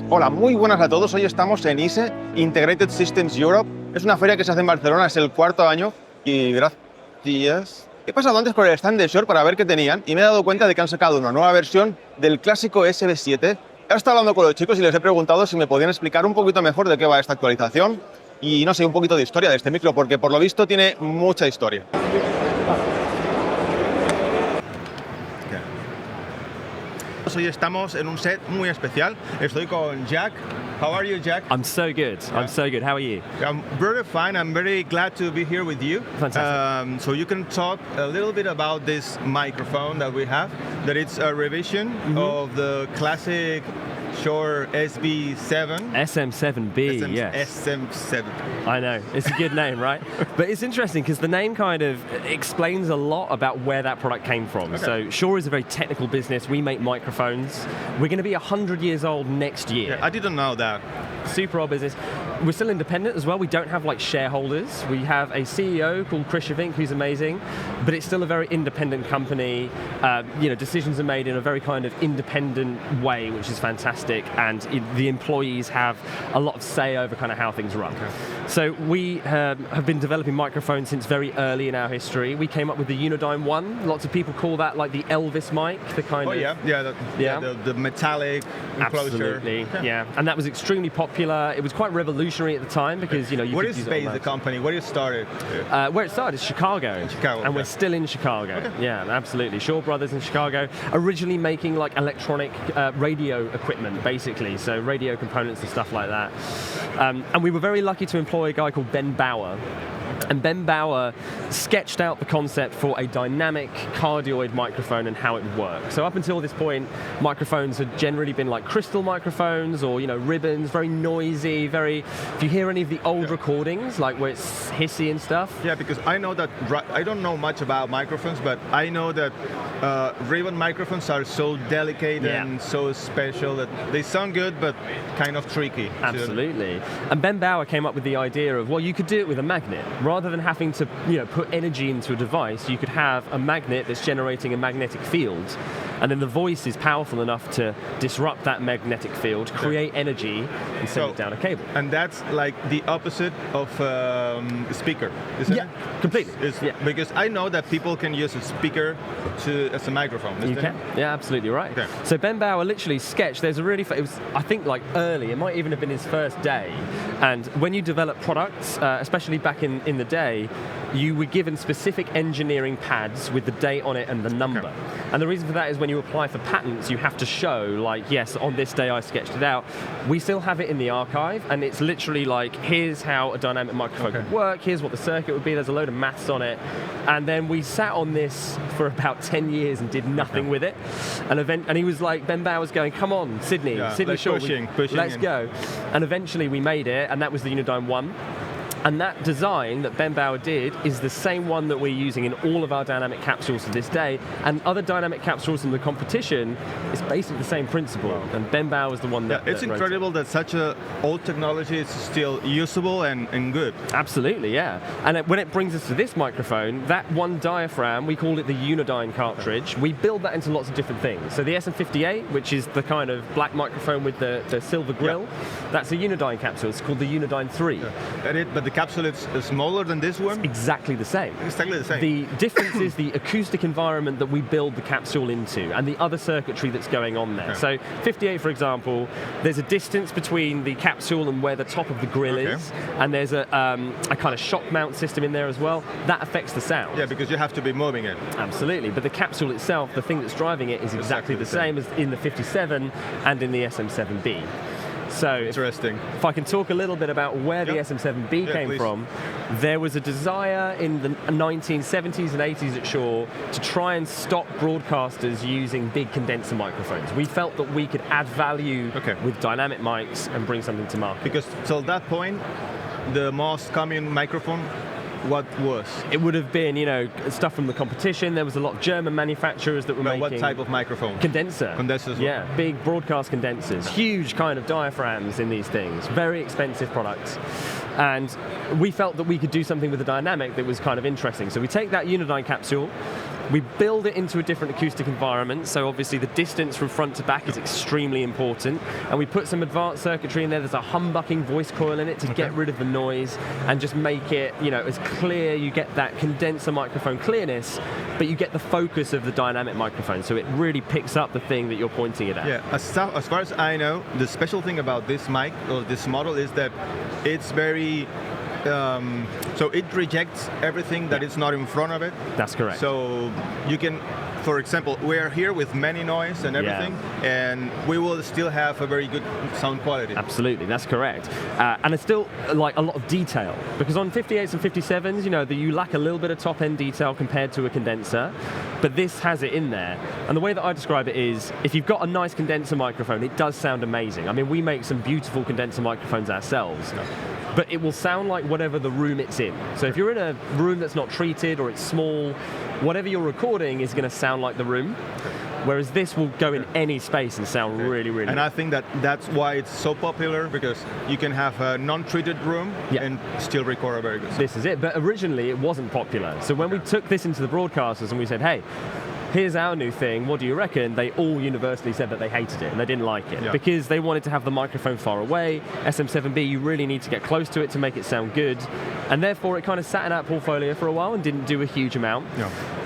Hola, muy buenas a todos. Hoy estamos en ISE, Integrated Systems Europe. Es una feria que se hace en Barcelona, es el cuarto año y gracias. He pasado antes por el stand de Shure para ver qué tenían y me he dado cuenta de que han sacado una nueva versión del clásico SM7. He estado hablando con los chicos y les he preguntado si me podían explicar un poquito mejor de qué va esta actualización y, no sé, un poquito de historia de este micro, porque por lo visto tiene mucha historia. Hoy estamos en un set muy especial. Estoy con Jack. How are you, Jack? I'm so good. Yeah. I'm so good. How are you? I'm very fine. I'm very glad to be here with you. Fantastic. So you can talk a little bit about this microphone that we have, that it's a revision of the classic Shure SB7. SM7B, yes. SM7. I know. It's a good name, right? But it's interesting because the name kind of explains a lot about where that product came from. Okay. So Shure is a very technical business. We make microphones. We're going to be 100 years old next year. Yeah, I didn't know that. Super old business. We're still independent as well. We don't have like shareholders. We have a CEO called Chris Shavink, who's amazing, but it's still a very independent company. Decisions are made in a very kind of independent way, which is fantastic, and the employees have a lot of say over kind of how things run. Okay. So we have been developing microphones since very early in our history. We came up with the Unidyne 1. Lots of people call that like the Elvis mic, the kind of... The metallic enclosure. Absolutely, yeah. And that was extremely popular. It was quite revolutionary at the time because, you Where could is use it based on the that. company? Where you started? Where it started is Chicago. Chicago, and okay. we're still in Chicago. Okay. Yeah, absolutely. Shaw Brothers in Chicago, originally making like electronic radio equipment, basically, so radio components and stuff like that. And we were very lucky to employ a guy called Ben Bauer. And Ben Bauer sketched out the concept for a dynamic cardioid microphone and how it would work. So up until this point, microphones had generally been like crystal microphones or, ribbons, very noisy, very... If you hear any of the old recordings, like where it's hissy and stuff... Yeah, because I know that... I don't know much about microphones, but I know that ribbon microphones are so delicate and so special that they sound good, but kind of tricky. Absolutely. And Ben Bauer came up with the idea of, well, you could do it with a magnet. Rather than having to put energy into a device, you could have a magnet that's generating a magnetic field, and then the voice is powerful enough to disrupt that magnetic field, create energy, and send it down a cable. And that's like the opposite of a speaker, isn't it? Completely. Because I know that people can use a speaker as a microphone. You can. Yeah, absolutely right. Okay. So Ben Bauer literally sketched. There's a really. It was, I think, like early. It might even have been his first day. And when you develop products, especially back in the day, you were given specific engineering pads with the date on it and the number. Okay. And the reason for that is when you apply for patents, you have to show, like, yes, on this day I sketched it out. We still have it in the archive, and it's literally like, here's how a dynamic microphone could work, here's what the circuit would be, there's a load of maths on it. And then we sat on this for about 10 years and did nothing with it. And he was like, Ben Bauer was going, come on, Sydney Shaw, pushing let's go. And eventually we made it, and that was the Unidyne 1. And that design that Ben Bauer did is the same one that we're using in all of our dynamic capsules to this day. And other dynamic capsules in the competition is basically the same principle. Wow. And Ben Bauer is the one that... it's incredible that such a old technology is still usable and good. Absolutely, yeah. And when it brings us to this microphone, that one diaphragm, we call it the Unidyne cartridge. We build that into lots of different things. So the SM58, which is the kind of black microphone with the silver grill, that's a Unidyne capsule. It's called the Unidyne 3. But the capsule is smaller than this one? It's exactly the same. Exactly the same. The difference is the acoustic environment that we build the capsule into and the other circuitry that's going on there. So 58, for example, there's a distance between the capsule and where the top of the grill is, and there's a kind of shock mount system in there as well. That affects the sound. Yeah, because you have to be moving it. Absolutely, but the capsule itself, the thing that's driving it, is exactly the same as in the 57 and in the SM7B. So interesting. If I can talk a little bit about where the SM7B came from, there was a desire in the 1970s and 80s at Shure to try and stop broadcasters using big condenser microphones. We felt that we could add value with dynamic mics and bring something to market. Because till that point, the most common microphone, what was? It would have been, stuff from the competition. There was a lot of German manufacturers that were making... What type of microphone? Condenser. Condensers? Yeah, big broadcast condensers. Huge kind of diaphragms in these things. Very expensive products. And we felt that we could do something with the dynamic that was kind of interesting. So we take that Unidyne capsule, We build it into a different acoustic environment, so obviously the distance from front to back is extremely important, and we put some advanced circuitry in there. There's a humbucking voice coil in it to get rid of the noise and just make it, as clear. You get that condenser microphone clearness, but you get the focus of the dynamic microphone, so it really picks up the thing that you're pointing it at. Yeah, as far as I know, the special thing about this mic, or this model, is that it's very, so it rejects everything that is not in front of it. That's correct. So you can, for example, we're here with many noise and everything, and we will still have a very good sound quality. Absolutely, that's correct. And it's still like a lot of detail, because on 58s and 57s, you lack a little bit of top-end detail compared to a condenser, but this has it in there. And the way that I describe it is, if you've got a nice condenser microphone, it does sound amazing. I mean, we make some beautiful condenser microphones ourselves. But it will sound like whatever the room it's in. So if you're in a room that's not treated or it's small, whatever you're recording is going to sound like the room. Whereas this will go in any space and sound really, really And good. I think that's why it's so popular, because you can have a non-treated room and still record a very good sound. This is it. But originally it wasn't popular. So when we took this into the broadcasters and we said, hey, here's our new thing, what do you reckon? They all universally said that they hated it and they didn't like it because they wanted to have the microphone far away. SM7B, you really need to get close to it to make it sound good. And therefore it kind of sat in our portfolio for a while and didn't do a huge amount.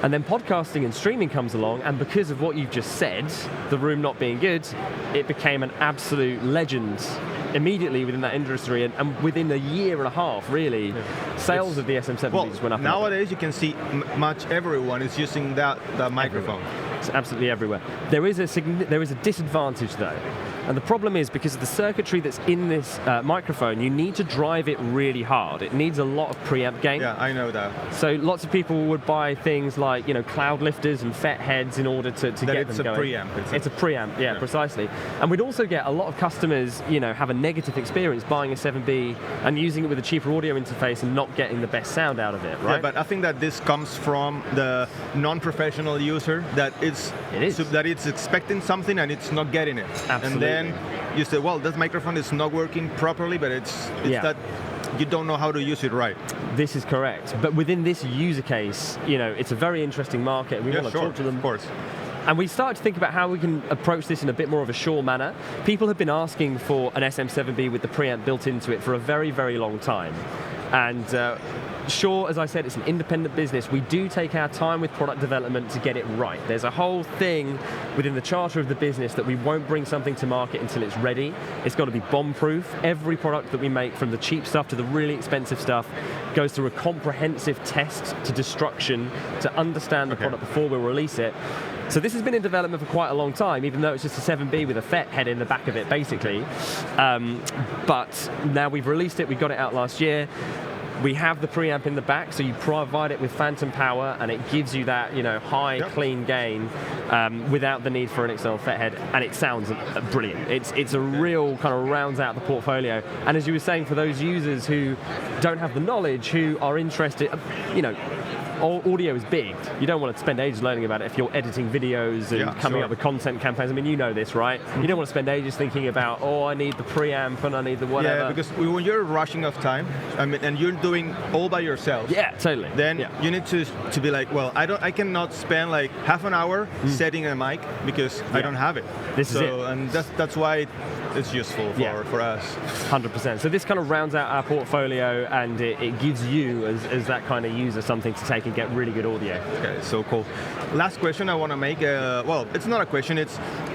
And then podcasting and streaming comes along, and because of what you've just said, the room not being good, it became an absolute legend immediately within that industry, and within a year and a half, really, sales of the SM7B just went up. Nowadays you can see much everyone is using that microphone. It's absolutely everywhere. There is a disadvantage though. And the problem is, because of the circuitry that's in this microphone, you need to drive it really hard. It needs a lot of preamp gain. Yeah, I know that. So lots of people would buy things like, cloud lifters and FET heads in order to get them going. It's a preamp, yeah, precisely. And we'd also get a lot of customers, have a negative experience buying a 7B and using it with a cheaper audio interface and not getting the best sound out of it, right? Yeah, but I think that this comes from the non-professional user that it's expecting something and it's not getting it. Absolutely. And then you say, well, this microphone is not working properly, but it's that you don't know how to use it right. This is correct. But within this user case, it's a very interesting market, and we want to talk to them. Of course. And we started to think about how we can approach this in a bit more of a Shure manner. People have been asking for an SM7B with the preamp built into it for a very, very long time. And Shure, as I said, it's an independent business. We do take our time with product development to get it right. There's a whole thing within the charter of the business that we won't bring something to market until it's ready. It's got to be bomb-proof. Every product that we make, from the cheap stuff to the really expensive stuff, goes through a comprehensive test to destruction to understand the product before we release it. So this has been in development for quite a long time, even though it's just a 7B with a FET head in the back of it, basically. But now we've released it, we got it out last year. We have the preamp in the back, so you provide it with phantom power, and it gives you that, high, clean gain without the need for an external FET head, and it sounds brilliant. It's a real kind of rounds out the portfolio. And as you were saying, for those users who don't have the knowledge, who are interested, audio is big. You don't want to spend ages learning about it if you're editing videos and coming up with content campaigns. I mean, you know this, right? You don't want to spend ages thinking about, I need the preamp and I need the whatever. Yeah, because when you're rushing of time, and you're doing all by yourself. Yeah, totally. Then you need to be like, well, I cannot spend like half an hour setting a mic because I don't have it. This is it. And that's why it's useful for us. 100%. So this kind of rounds out our portfolio, and it gives you, as that kind of user, something to take and get really good audio. Okay, so cool. Last question I want to make, well, it's not a question,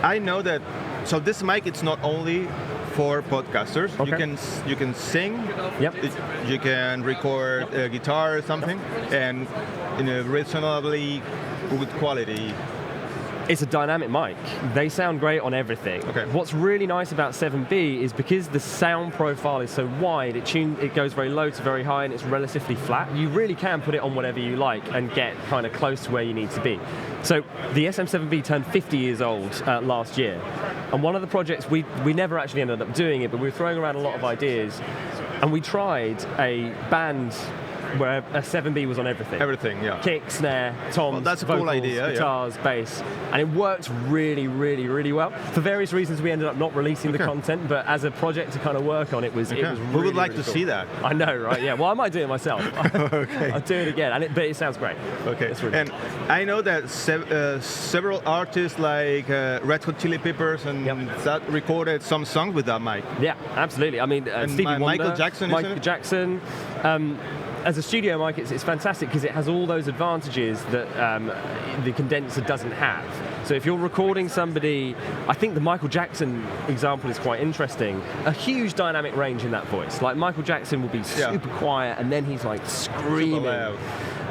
I know that, so this mic, it's not only for podcasters. You can sing, you can record a guitar or something, and in a reasonably good quality. It's a dynamic mic. They sound great on everything. What's really nice about 7B is because the sound profile is so wide, it goes very low to very high, and it's relatively flat. You really can put it on whatever you like and get kind of close to where you need to be. So the SM7B turned 50 years old last year. And one of the projects, we never actually ended up doing it, but we were throwing around a lot of ideas, and we tried a band where a 7B was on everything. Everything, yeah. Kick, snare, toms, Well, that's a vocals, cool idea, guitars, bass, and it worked really, really, really well. For various reasons, we ended up not releasing the content, but as a project to kind of work on, it was really, We would like really to cool. see that. I know, right? Yeah. Well, I might do it myself. Okay. I'll do it again, but it sounds great. Okay. It's really And I know that several artists like Red Hot Chili Peppers and that recorded some songs with that mic. Yeah, absolutely. I mean, Stevie Wonder, Michael Jackson, isn't Michael it? Jackson. As a studio mic, it's fantastic because it has all those advantages that the condenser doesn't have. So if you're recording somebody, I think the Michael Jackson example is quite interesting. A huge dynamic range in that voice. Like Michael Jackson will be super quiet and then he's like screaming. Super loud.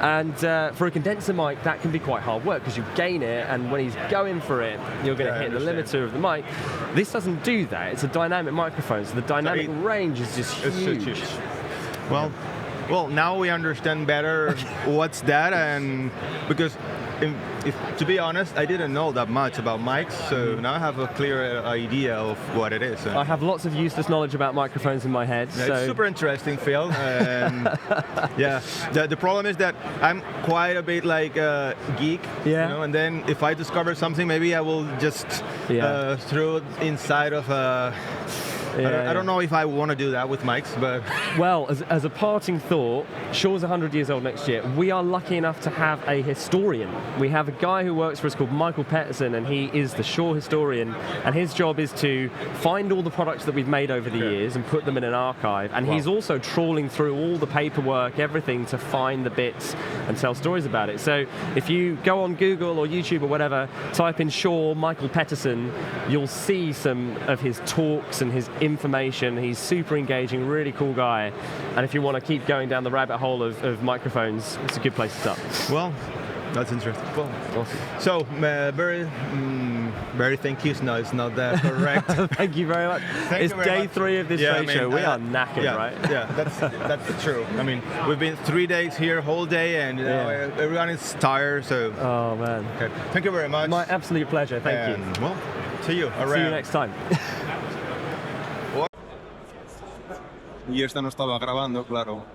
And for a condenser mic, that can be quite hard work because you gain it, and when he's going for it, you're going to hit the limiter of the mic. This doesn't do that. It's a dynamic microphone, so the dynamic range is just huge. Well, now we understand better what's that, and because to be honest, I didn't know that much about mics, so now I have a clear idea of what it is. I have lots of useless knowledge about microphones in my head. Yeah, so. It's super interesting field. Yeah, the problem is that I'm quite a bit like a geek, you know, and then if I discover something, maybe I will just throw it inside of a. I don't know if I want to do that with mics, but... Well, as a parting thought, Shure's 100 years old next year. We are lucky enough to have a historian. We have a guy who works for us called Michael Peterson, and he is the Shure historian, and his job is to find all the products that we've made over the years and put them in an archive, and he's also trawling through all the paperwork, everything, to find the bits and tell stories about it. So if you go on Google or YouTube or whatever, type in Shure Michael Peterson, you'll see some of his talks and his information. He's super engaging, really cool guy, and if you want to keep going down the rabbit hole of microphones, it's a good place to start. Well, that's interesting. Well, awesome. So, very thank you. No, it's not that correct. Thank you very much. It's day 3 of this show. We are knackered, right? Yeah, that's true. I mean, we've been 3 days here, whole day, and everyone is tired. So. Oh man. Okay. Thank you very much. My absolute pleasure. Thank you. Well, see you around. See you next time. Y esta no estaba grabando, claro.